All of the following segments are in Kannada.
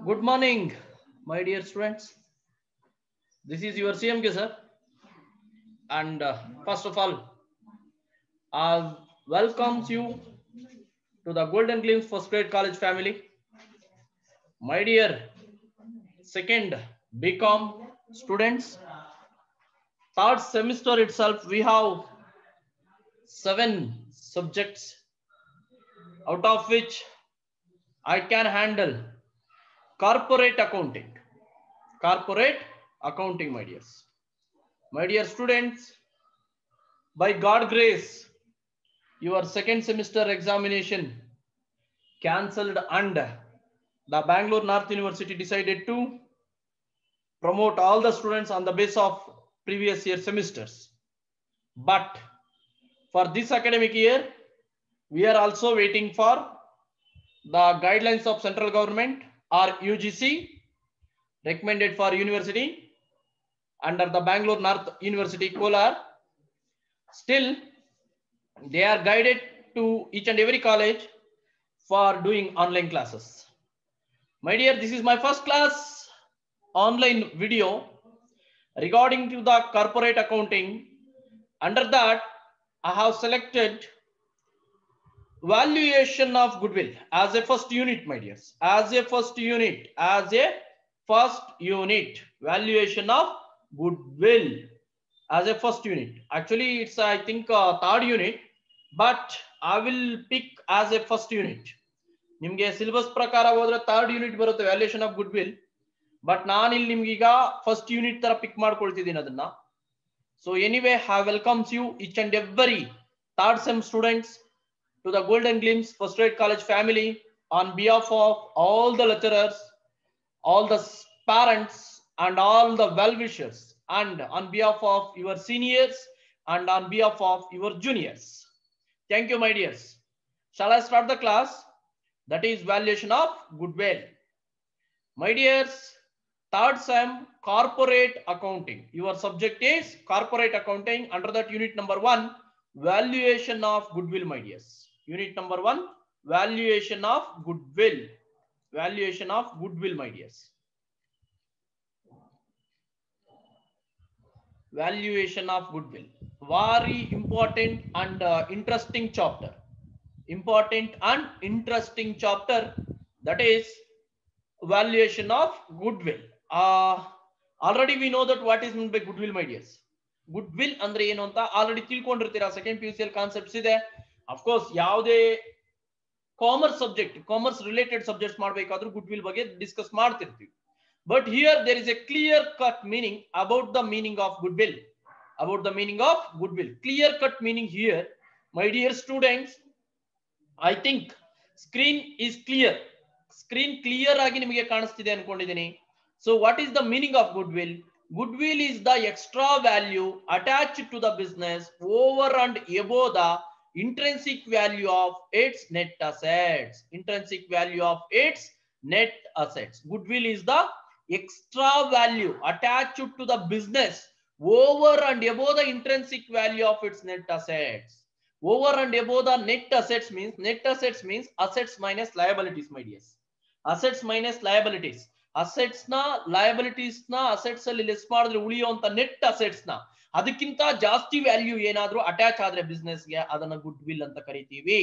Good morning, my dear students. This is your CMK sir. And first of all, I welcomes you to the Golden Glimpse First Grade College family. My dear second BCom students, third semester itself, we have 7 subjects, out of which I can handle corporate accounting. Corporate accounting, my dears. My dear students, by God grace, your second semester examination cancelled and the Bangalore North University decided to promote all the students on the basis of previous year semesters. But for this academic year, we are also waiting for the guidelines of central government or UGC recommended for university under the Bangalore North University Kolar. Still, they are guided to each and every college for doing online classes. My dear, this is my first class online video regarding to the corporate accounting. Under that, I have selected valuation of goodwill as a first unit, my dears. As a first unit, valuation of goodwill as a first unit. Actually, it's I think third unit, but I will pick as a first unit. ನಿಮಗೆ ಸಿಲೆಬಸ್ ಪ್ರಕಾರ ಹೋದ್ರೆ ಥರ್ಡ್ ಯೂನಿಟ್ ಬರುತ್ತೆ valuation of good will, but ನಾನು ಇಲ್ಲಿ ನಿಮ್ಗೆ ಈಗ ಫಸ್ಟ್ ಯೂನಿಟ್ ತರ ಪಿಕ್ ಮಾಡ್ಕೊಳ್ತಿದ್ದೀನಿ ಅದನ್ನ. So anyway I welcomes you each and every third sem students to the Golden Glimpse First Grade College family on behalf of all the lecturers, all the parents and all the well-wishers, and on behalf of your seniors and on behalf of your juniors. Thank you, my dears. Shall I start the class? That is valuation of goodwill. My dears, third sem corporate accounting. Your subject is corporate accounting. Under that unit number 1, valuation of goodwill, my dears. Unit number 1, valuation of goodwill. Valuation of goodwill, my dears. Valuation of goodwill. Very important and interesting chapter. Important and interesting chapter. That is valuation of goodwill. Already we know that what is meant by goodwill, my dears. Goodwill andre ಏನು ಅಂತ ಆಲ್ರೆಡಿ ತಿಳ್ಕೊಂಡಿರ್ತೀರಾ. ಸೆಕೆಂಡ್ PUC ಕಾನ್ಸೆಪ್ಟ್ಸ್ ಇದೆ. Of course, ಯಾವುದೇ commerce subject, commerce related subjects ಮಾಡಬೇಕಾದ್ರೂ ಗುಡ್ವಿಲ್ ಬಗ್ಗೆ ಡಿಸ್ಕಸ್ ಮಾಡ್ತಿರ್ತೀವಿ. But here there is a clear cut meaning about the meaning of goodwill. About the meaning of goodwill. Clear cut meaning here, my dear students. I think screen is clear. Screen clear ಆಗಿ ನಿಮಗೆ ಕಾಣಿಸ್ತಿದೆ ಅನ್ಕೊಂಡಿದ್ದೀನಿ. So what is the meaning of goodwill? Goodwill is the extra value attached to the business over and above the intrinsic value of its net assets. Intrinsic value of its net assets. Goodwill is the extra value attached to the business over and above the intrinsic value of its net assets. Over and above the net assets means assets minus liabilities, my dears. Assets minus liabilities. Assets na liabilities na assets ಅಲ್ಲಿ ಲೆಸ್ ಮಾಡಿದ್ರೆ ಉಳಿಯುವಂತ ನೆಟ್ ಅಸೆಟ್ಸ್ ನ ಅದಕ್ಕಿಂತ ಜಾಸ್ತಿ ವ್ಯಾಲ್ಯೂ ಏನಾದ್ರೂ ಅಟ್ಯಾಚ್ ಆದ್ರೆ ಬಿಸ್ನೆಸ್ ಗೆ ಅದನ್ನ ಗುಡ್ ವಿಲ್ ಅಂತ ಕರಿತೀವಿ.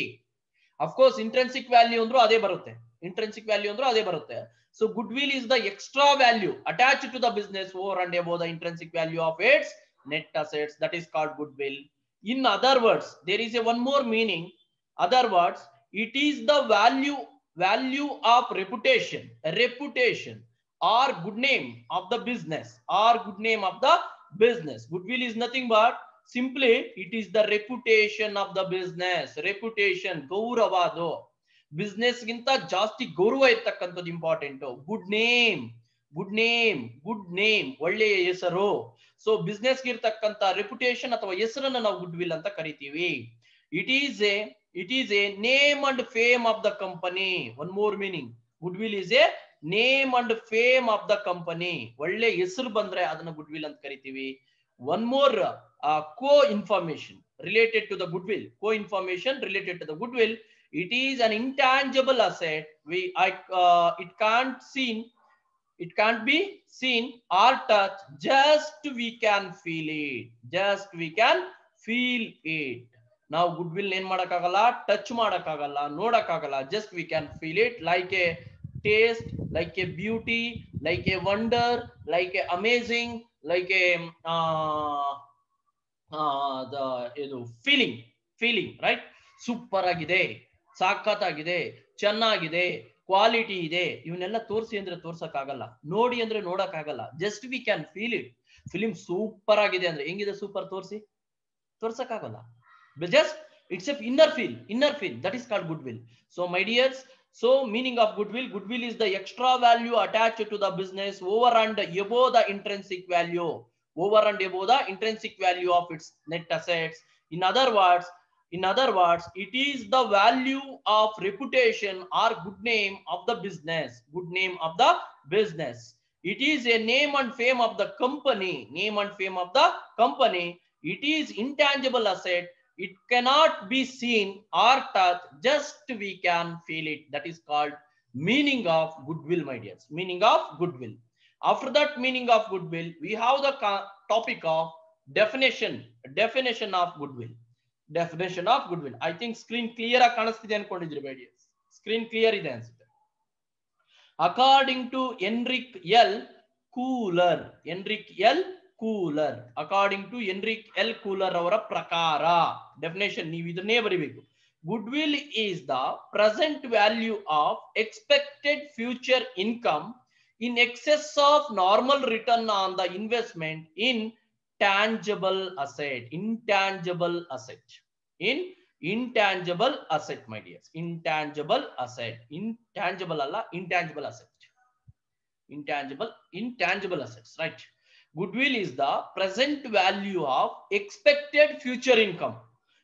ಅಫ್ಕೋರ್ಸ್ ಇಂಟ್ರೆನ್ಸಿಕ್ ವ್ಯಾಲ್ಯೂ ಅಂದ್ರೂ ಅದೇ ಬರುತ್ತೆ. ಇಂಟ್ರೆನ್ಸಿಕ್ ವ್ಯಾಲ್ಯೂ ಅಂದ್ರೂ ಅದೇ ಬರುತ್ತೆ. So goodwill is the extra value attach to the business over and above the intrinsic value of its net assets. That is called goodwill. In other words, there is a one more meaning. Other words, it is the value of reputation or good name of the business Goodwill is nothing but simply it is the reputation of the business. Reputation, ಗೌರವದು. ಬಿಸ್ನೆಸ್ ಗಿಂತ ಜಾಸ್ತಿ ಗೌರವ ಇರ್ತಕ್ಕಂಥದ್ದು ಇಂಪಾರ್ಟೆಂಟ್. ಗುಡ್ ನೇಮ್ ಒಳ್ಳೆಯ ಹೆಸರು. ಸೊ ಬಿಸ್ನೆಸ್ ಇರ್ತಕ್ಕಂಥ ರೆಪ್ಯುಟೇಷನ್ ಅಥವಾ ಹೆಸರನ್ನ ನಾವು ಗುಡ್ ವಿಲ್ ಅಂತ ಕರಿತೀವಿ. It is a name and fame of the company. One more meaning. Goodwill is a name and fame of the company. ಒಳ್ಳೆ ಹೆಸರು ಬಂದ್ರೆ ಅದನ್ನ ಗುಡ್ವಿಲ್ ಅಂತ ಕರಿತೀವಿ. One more co-information related to the goodwill. Co-information related to the goodwill. It is an intangible asset. It can't be seen or touched. Just we can feel it. Just we can feel it. Now goodwill ಏನ್ ಮಾಡಕ್ಕಾಗಲ್ಲ, ಟಚ್ ಮಾಡಕ್ಕಾಗಲ್ಲ, ನೋಡಕ್ಕಾಗಲ್ಲ. Just we can feel it, like a taste, like a beauty, like a wonder, like a amazing, like a ಇದು ಫೀಲಿಂಗ್ ರೈಟ್. ಸೂಪರ್ ಆಗಿದೆ, ಸಾಕತ್ತಾಗಿದೆ, ಚೆನ್ನಾಗಿದೆ, ಕ್ವಾಲಿಟಿ ಇದೆ. ಇವನ್ನೆಲ್ಲ ತೋರಿಸಿ ಅಂದ್ರೆ ತೋರ್ಸಕ್ಕಾಗಲ್ಲ, ನೋಡಿ ಅಂದ್ರೆ ನೋಡಕ್ಕಾಗಲ್ಲ. Just we can feel it. Film super ಆಗಿದೆ ಅಂದ್ರೆ ಹೆಂಗಿದೆ ಸೂಪರ್ ತೋರ್ಸಕ್ಕಾಗಲ್ಲ. Just it's a inner feel, that is called goodwill. So my dears, so meaning of goodwill is the extra value attached to the business over and above the intrinsic value, of its net assets. In other words, it is the value of reputation or good name of the business. It is a name and fame of the company. It is intangible asset. It cannot be seen or touched, just we can feel it. That is called meaning of goodwill, my dears. Meaning of goodwill. After that meaning of goodwill, we have the topic of definition of goodwill. I think screen clear ಕಾಣಿಸ್ತಿದೆ ಅನ್ಕೊಂಡಿದ್ರಿ my dears. Screen clear ಇದೆ ಅನ್ಸುತ್ತೆ. According to Enric L. Cooler ಅವರ ಪ್ರಕಾರ ಡೆಫಿನೇಷನ್ ನೀವು ಇದನ್ನೇ ಬರೀಬೇಕು. Goodwill is the present value of expected future income in excess of normal return on the investment in tangible asset. Intangible asset, my dears. Intangible assets, right? Goodwill is the present value of expected future income.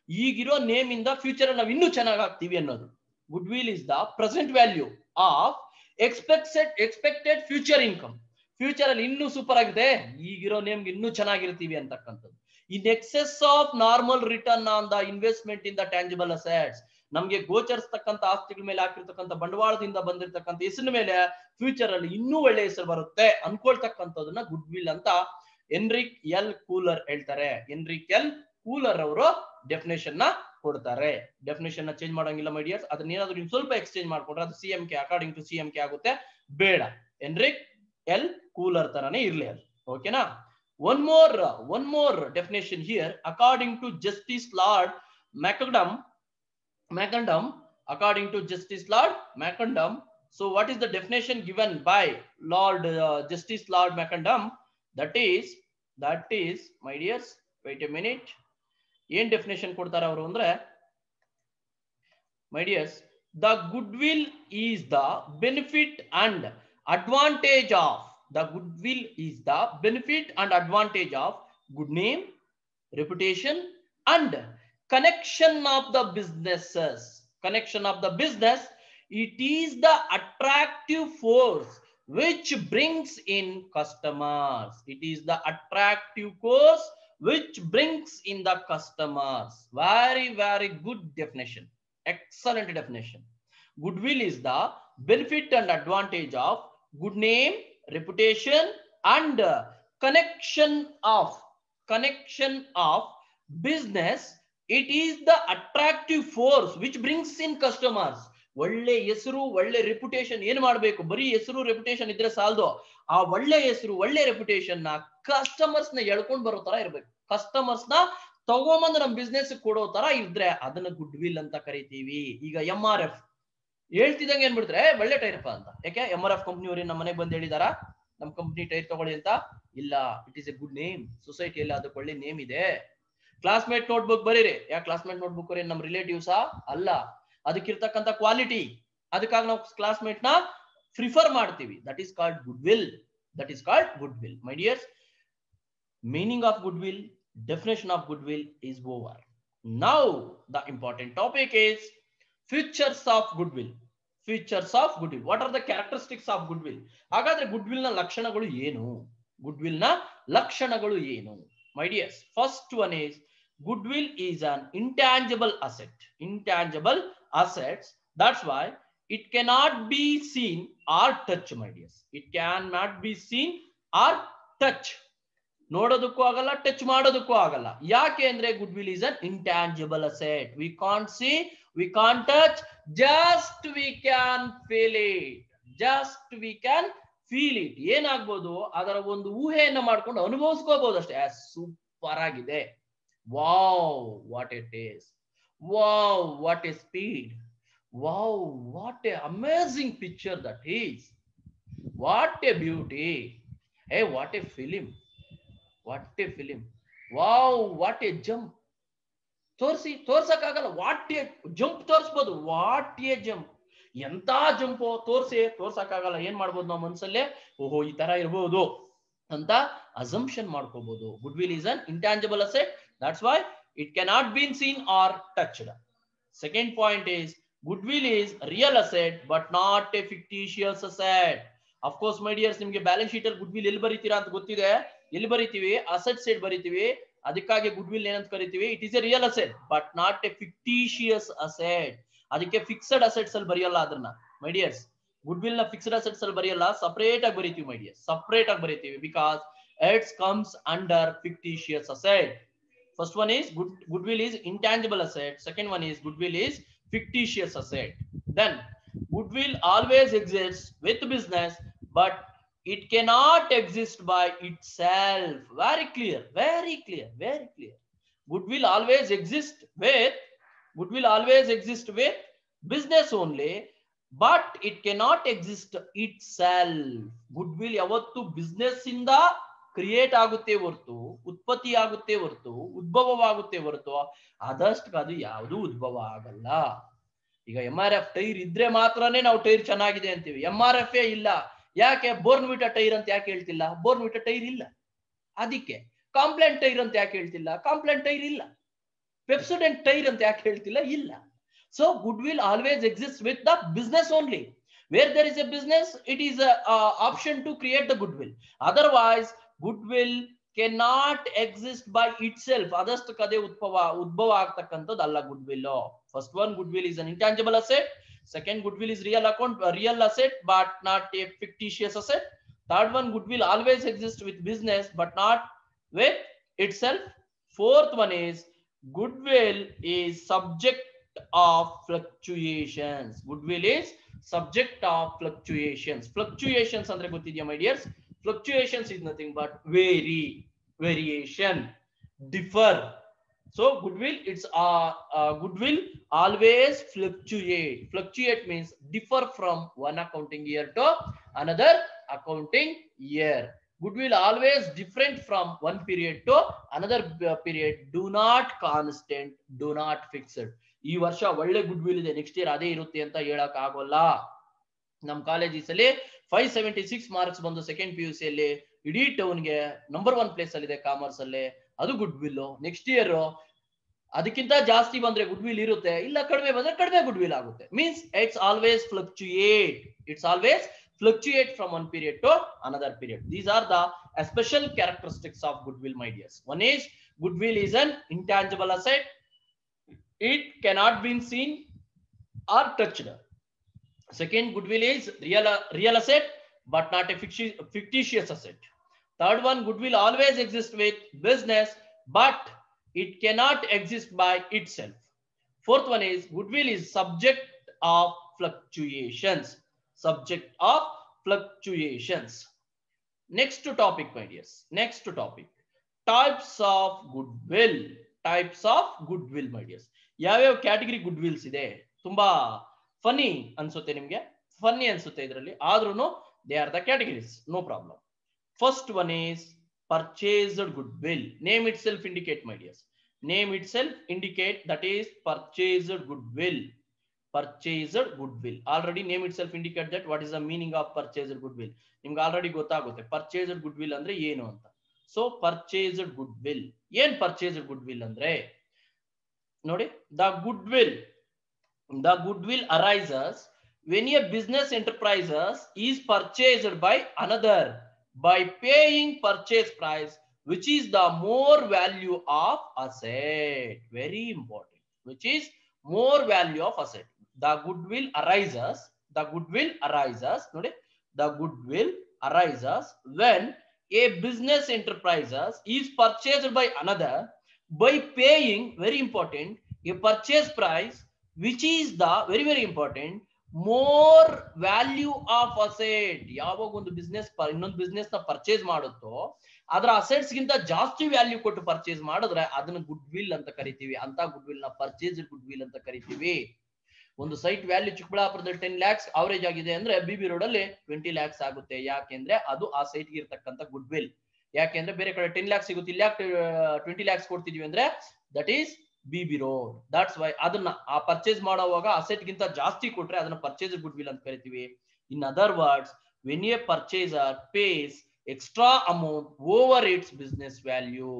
ಈಗಿರೋ ನೇಮ್ ಇಂದ ಫ್ಯೂಚರ್ ನಾವು ಇನ್ನೂ ಚೆನ್ನಾಗಿ ಆಗ್ತೀವಿ ಅನ್ನೋದು. Goodwill is the present value of expected future income. Future ಅಲ್ಲಿ ಇನ್ನೂ ಸೂಪರ್ ಆಗಿದೆ, ಈಗಿರೋ ನೇಮ್ಗೆ ಇನ್ನೂ ಚೆನ್ನಾಗಿರ್ತೀವಿ ಅಂತಕ್ಕಂಥದ್ದು. In excess of normal return on the investment in the tangible assets. ನಮ್ಗೆ ಗೋಚರಿಸತಕ್ಕಂಥ ಆಸ್ತಿಗಳ ಮೇಲೆ ಹಾಕಿರ್ತಕ್ಕಂಥ ಬಂಡವಾಳದಿಂದ ಬಂದಿರತಕ್ಕಂಥ ಹೆಸರಿನ ಮೇಲೆ ಫ್ಯೂಚರ್ ಅಲ್ಲಿ ಇನ್ನೂ ಒಳ್ಳೆ ಹೆಸರು ಬರುತ್ತೆ ಅನ್ಕೊಳ್ತಕ್ಕಂಥದನ್ನ ಗುಡ್ವಿಲ್ ಅಂತ ಎನ್ರಿಕ್ ಎಲ್ ಕೂಲರ್ ಹೇಳ್ತಾರೆ. ಅವರು ಡೆಫಿನೇಷನ್ ನ ಕೊಡ್ತಾರೆ. ಡೆಫಿನೇಷನ್ ನ ಚೇಂಜ್ ಮಾಡಂಗಿಲ್ಲ ಮೈ ಡಿಯರ್ಸ್. ಅದನ್ನ ಏನಾದ್ರು ನೀವು ಸ್ವಲ್ಪ ಎಕ್ಸ್ಚೇಂಜ್ ಮಾಡ್ಕೊಂಡ್ರೆ ಅದು CMK ಅಕಾರ್ಡಿಂಗ್ ಟು CMK ಆಗುತ್ತೆ, ಬೇಡ. ಎನ್ರಿಕ್ ಎಲ್ ಕೂಲರ್ ತರಾನೇ ಇರ್ಲಿ ಅದು. ಓಕೆನಾ? One more definition here, according to Justice Lord Macadam. According to Justice Lord Macadam. So what is the definition given by Justice Lord Macadam? That is, my dears, wait a minute. ಏನ್ ಡೆಫಿನೇಷನ್ ಕೊಡ್ತಾರೆ ಅವರು ಅಂದ್ರೆ, my dears, the goodwill is the benefit and advantage of good name, reputation and connection of the business. It is the attractive force which brings in customers. Very, very good definition. Excellent definition. Goodwill is the benefit and advantage of good name, reputation and connection of business. It is the attractive force which brings in customers. ಒಳ್ಳೆ ಹೆಸರು, ಒಳ್ಳೆ ರೆಪ್ಯುಟೇಷನ್ ಏನ್ ಮಾಡ್ಬೇಕು? ಬರೀ ಹೆಸರು ರೆಪ್ಯುಟೇಷನ್ ಇದ್ರೆ ಸಾಲದು. ಆ ಒಳ್ಳೆ ಹೆಸರು, ಒಳ್ಳೆ ರೆಪ್ಯುಟೇಷನ್ ನ ಕಸ್ಟಮರ್ಸ್ ನ ಎಳ್ಕೊಂಡ್ ಬರೋ ತರ ಇರ್ಬೇಕು. ಕಸ್ಟಮರ್ಸ್ ನ ತಗೊಂಬಂದು ನಮ್ ಬಿಸ್ನೆಸ್ ಕೊಡೋ ತರ ಇದ್ರೆ ಅದನ್ನ ಗುಡ್ ವಿಲ್ ಅಂತ ಕರಿತೀವಿ. ಈಗ MRF ಹೇಳ್ತಿದಂಗೆ ಏನ್ ಬಿಡ್ತಾರೆ, ಒಳ್ಳೆ ಟೈರಪ್ಪ ಅಂತ. ಯಾಕೆ? MRF ಕಂಪ್ನಿಯವ್ರು ನಮ್ಮ ಮನೆಗೆ ಬಂದು ಹೇಳಿದಾರ ನಮ್ ಕಂಪ್ನಿ ಟೈರ್ ತಗೊಳ್ಳಿ ಅಂತ? ಇಲ್ಲ, it is a good name. ಸೊಸೈಟಿಯಲ್ಲಿ ಅದಕ್ಕೆ ಒಳ್ಳೆ ನೇಮ್ ಇದೆ. ಕ್ಲಾಸ್ಮೇಟ್ ನೋಟ್ಬುಕ್ ಬರೀರಿ. ಯಾಕೆ ಕ್ಲಾಸ್ಮೇಟ್ ನೋಟ್ಬುಕ್ ಬರೀ? ನಮ್ ರಿಲೇಟಿವ್ಸಾ? ಅಲ್ಲ, ಅದಕ್ಕಿರ್ತಕ್ಕಂಥ ಕ್ವಾಲಿಟಿ, ಅದಕ್ಕಾಗಿ ನಾವು ಕ್ಲಾಸ್ಮೇಟ್ ನ ಪ್ರಿಫರ್ ಮಾಡ್ತೀವಿ. That is called goodwill. My dears, meaning of goodwill, definition of goodwill is over. Now the important topic is features of goodwill. What are the characteristics of goodwill? ಹಾಗಾದ್ರೆ ಗುಡ್ವಿಲ್ ನ ಲಕ್ಷಣಗಳು ಏನು? My dears, first one is goodwill is an intangible asset. assets. That's why it cannot be seen or touch, my dears. It cannot be seen or touch. ನೋಡೋದಕ್ಕೂ ಆಗಲ್ಲ, ಟಚ್ ಮಾಡೋದಕ್ಕೂ ಆಗಲ್ಲ. ಯಾಕೆ ಅಂದ್ರೆ goodwill is an intangible asset. We can't see, we can't touch, just we can feel it. Just we can feel it. ಏನಾಗ್ಬೋದು, ಅದರ ಒಂದು ಊಹೆಯನ್ನ ಮಾಡ್ಕೊಂಡು ಅನುಭವಿಸ್ಕೋಬಹುದು ಅಷ್ಟೇ. ಸೂಪರ್ ಆಗಿದೆ. Wow, what a taste. Wow, what a speed. Wow, what a amazing picture that is. What a beauty. Hey, what a film. What a film. Wow, what a jump. ತೋರ್ಸಕ್ಕಾಗಲ್ಲ. ವಾಟ್ ಎ ಜಂಪ್ ತೋರಿಸ್ಬೋದು. What a jump. ಎಂತ ಜಂಪ್ ತೋರ್ಸಕ್ಕಾಗಲ್ಲ. ಏನ್ ಮಾಡ್ಬೋದು ನಾವು ಮನ್ಸಲ್ಲೇ, ಓಹೋ ಈ ತರ ಇರ್ಬೋದು ಅಂತ ಅಸಂಪ್ಷನ್ ಮಾಡ್ಕೋಬಹುದು. Good will is an intangible asset. That's why it cannot be seen or touched. Second point is goodwill is real asset but not a fictitious asset. Of course my dears, ನಿಮಗೆ ಬ್ಯಾಲೆನ್ಸ್ ಶೀಟ್ ಅಲ್ಲಿ goodwill ಎಲ್ಲಿ ಬರೀತೀರಾ ಅಂತ ಗೊತ್ತಿದೆ. ಎಲ್ಲಿ ಬರೀತೀವಿ? Asset side ಬರೀತೀವಿ. ಅದಕ್ಕಾಗಿ goodwill ಏನಂತ ಕರಿತೀವಿ? It is A real asset but not A fictitious asset. ಅದಕ್ಕೆ ಫಿಕ್ಸ್ಡ್ ಅಸೆಟ್ಸ್ ಅಲ್ಲಿ ಬರೆಯಲ್ಲ ಅದನ್ನ ಮೈ ಡಿಯರ್ಸ್. ಗುಡ್ವಿಲ್ ನ ಫಿಕ್ಸ್ಡ್ ಅಸೆಟ್ಸ್ ಅಲ್ಲಿ ಬರೆಯಲ್ಲ, ಸಪರೇಟ್ ಆಗಿ ಬರೀತೀವಿ ಮೈ ಡಿಯರ್ಸ್. ಸಪರೇಟ್ ಆಗಿ ಬರೀತೀವಿ because it comes under fictitious asset. First one is goodwill is intangible asset. Second one is goodwill is fictitious asset. Then goodwill always exists with business but it cannot exist by itself. Very clear, very clear, very clear. Goodwill always exists with business only but it cannot exist itself. Goodwill ಯಾವತ್ತು ಬಿಸ್ನೆಸ್ ಇಂದ ಕ್ರಿಯೇಟ್ ಆಗುತ್ತೆ ಹೊರತು, ಉತ್ಪತ್ತಿ ಆಗುತ್ತೆ ಹೊರತು, ಉದ್ಭವವಾಗುತ್ತೆ ಹೊರತು ಅದಷ್ಟು ಅದು ಯಾವುದು ಉದ್ಭವ ಆಗಲ್ಲ. ಈಗ MRF ಟೈರ್ ಇದ್ರೆ ಮಾತ್ರನೇ ನಾವು ಟೈರ್ ಚೆನ್ನಾಗಿದೆ ಅಂತೀವಿ. MRF ಇಲ್ಲ. ಯಾಕೆ? ಬೋರ್ನ್ವಿಟಾ ಟೈರ್ ಅಂತ ಯಾಕೆ ಹೇಳ್ತಿಲ್ಲ? ಬೋರ್ನ್ವಿಟಾ ಟೈರ್ ಇಲ್ಲ. ಅದಕ್ಕೆ ಕಾಂಪ್ಲೆಂಟ್ ಟೈರ್ ಅಂತ ಯಾಕೆ ಹೇಳ್ತಿಲ್ಲ? ಕಾಂಪ್ಲೆಂಟ್ ಟೈರ್ ಇಲ್ಲ. ಪೆಪ್ಸೋಡೆಂಟ್ ಟೈರ್ ಅಂತ ಯಾಕೆ ಹೇಳ್ತಿಲ್ಲ? ಇಲ್ಲ. So goodwill always exists with the business only. Where there is a business, it is a option to create the goodwill. Otherwise, goodwill cannot exist by itself. Adashtu kade udbhava agtakkantadalla goodwill. First one, goodwill is an intangible asset. Second, goodwill is real asset but not a fictitious asset. Third one, goodwill always exists with business but not with itself. Fourth one is goodwill is subject of fluctuations. Goodwill is subject of fluctuations. Fluctuations andre gottidya my dears? Fluctuations is nothing but variation, differ. So goodwill, it's goodwill always fluctuate means differ from one accounting year to another accounting year. Goodwill always different from one period to another period. Do not constant, do not fixed. ಈ ವರ್ಷ ಒಳ್ಳೆ ಗುಡ್ವಿಲ್ ಇದೆ, ನೆಕ್ಸ್ಟ್ ಇಯರ್ ಅದೇ ಇರುತ್ತೆ ಅಂತ ಹೇಳಕ್ ಆಗೋಲ್ಲ. ನಮ್ ಕಾಲೇಜಸ್ ಅಲ್ಲಿ 576 ಮಾರ್ಕ್ಸ್ ಬಂದು ಸೆಕೆಂಡ್ PUC ಅಲ್ಲಿ ಇಡೀ ಟೌನ್ಗೆ ನಂಬರ್ 1 ಪ್ಲೇಸ್ ಅಲ್ಲಿ ಇದೆ ಕಾಮರ್ಸ್ ಅಲ್ಲಿ. ಅದು ಗುಡ್ವಿಲ್. ನೆಕ್ಸ್ಟ್ ಇಯರ್ ಅದಕ್ಕಿಂತ ಜಾಸ್ತಿ ಬಂದ್ರೆ ಗುಡ್ವಿಲ್ ಇರುತ್ತೆ, ಇಲ್ಲ ಕಡಿಮೆ ಬಂದ್ರೆ ಕಡಿಮೆ ಗುಡ್ವಿಲ್ ಆಗುತ್ತೆ. Means it's always fluctuate from one period to another period. These are the special characteristics of goodwill my dears. One is goodwill is an intangible asset. It cannot be seen or touched. Second, goodwill is real asset but not a fictitious asset. Third one, goodwill always exists with business but it cannot exist by itself. Fourth one is goodwill is subject of fluctuations. Next topic my dears. Next topic, types of goodwill. My dears, ಯಾವ್ಯಾವ ಕ್ಯಾಟಗರಿ ಗುಡ್ವಿಲ್ಸ್ ಇದೆ? ತುಂಬಾ ಫನ್ನಿ ಅನ್ಸುತ್ತೆ ನಿಮ್ಗೆ, ಫನ್ನಿ ಅನ್ಸುತ್ತೆ ಇದರಲ್ಲಿ, ಆದ್ರೂ they are the categories, no problem. First one is purchased goodwill. Name itself indicate my dears. Name itself indicate that is purchased goodwill. Already name itself indicate that what is the meaning of purchased goodwill. ನಿಮ್ಗೆ ಆಲ್ರೆಡಿ ಗೊತ್ತಾಗುತ್ತೆ ಪರ್ಚೇಸ್ಡ್ ಗುಡ್ವಿಲ್ ಅಂದ್ರೆ ಏನು ಅಂತ. ಸೊ ಪರ್ಚೇಸ್ಡ್ ಗುಡ್ವಿಲ್, ಏನ್ ಪರ್ಚೇಸ್ಡ್ ಗುಡ್ವಿಲ್ ಅಂದ್ರೆ ನೋಡಿ, the goodwill arises when a business enterprise is purchased by another by paying purchase price which is the more value of asset. Very important, which is more value of asset. the goodwill arises, ನೋಡಿ, the goodwill arises when a business enterprises is purchased by another by paying, very important, a purchase price which is the very very important more value of asset. ಯಾವಾಗ ಒಂದು ಬಿಸ್ನೆಸ್ ಇನ್ನೊಂದು ಬಿಸ್ನೆಸ್ ನ ಪರ್ಚೇಸ್ ಮಾಡುತ್ತೋ ಅದರ ಅಸೆಟ್ಸ್ ಗಿಂತ ಜಾಸ್ತಿ ವ್ಯಾಲ್ಯೂ ಕೊಟ್ಟು ಪರ್ಚೇಸ್ ಮಾಡಿದ್ರೆ ಅದನ್ನ ಗುಡ್ ವಿಲ್ ಅಂತ ಕರಿತೀವಿ. ಅಂತ ಗುಡ್ ವಿಲ್ ನ ಪರ್ಚೇಸ್ ಗುಡ್ ವಿಲ್ ಅಂತ ಕರಿತೀವಿ. ಒಂದು ಸೈಟ್ ವ್ಯಾಲ್ಯೂ ಚಿಕ್ಕಬಳ್ಳಾಪುರದಲ್ಲಿ 10 lakhs ಅವರೇಜ್ ಆಗಿದೆ ಅಂದ್ರೆ ಬಿಬಿ ರೋಡ್ ಅಲ್ಲಿ 20 lakhs ಆಗುತ್ತೆ. ಯಾಕೆಂದ್ರೆ ಅದು ಆ ಸೈಟ್ ಗೆ ಇರತಕ್ಕಂತ ಗುಡ್ ವಿಲ್. ಯಾಕೆಂದ್ರೆ ಬೇರೆ ಕಡೆ 10 lakhs ಸಿಗುತ್ತೆ, ಇಲ್ಲಿ 20 lakhs ಕೊಡ್ತಿದೀವಿ ಅಂದ್ರೆ that is BB road. That's why ಅದನ್ನ ಆ ಪರ್ಚೇಸ್ ಮಾಡುವಾಗ ಅಸೆಟ್ ಗಿಂತ ಜಾಸ್ತಿ ಕೊಟ್ರೆ ಅದನ್ನ ಪರ್ಚೇಸ್ ಗುಡ್ ವಿಲ್ ಅಂತ ಕರಿತೀವಿ. In other words, when a purchaser pays extra amount over its business value,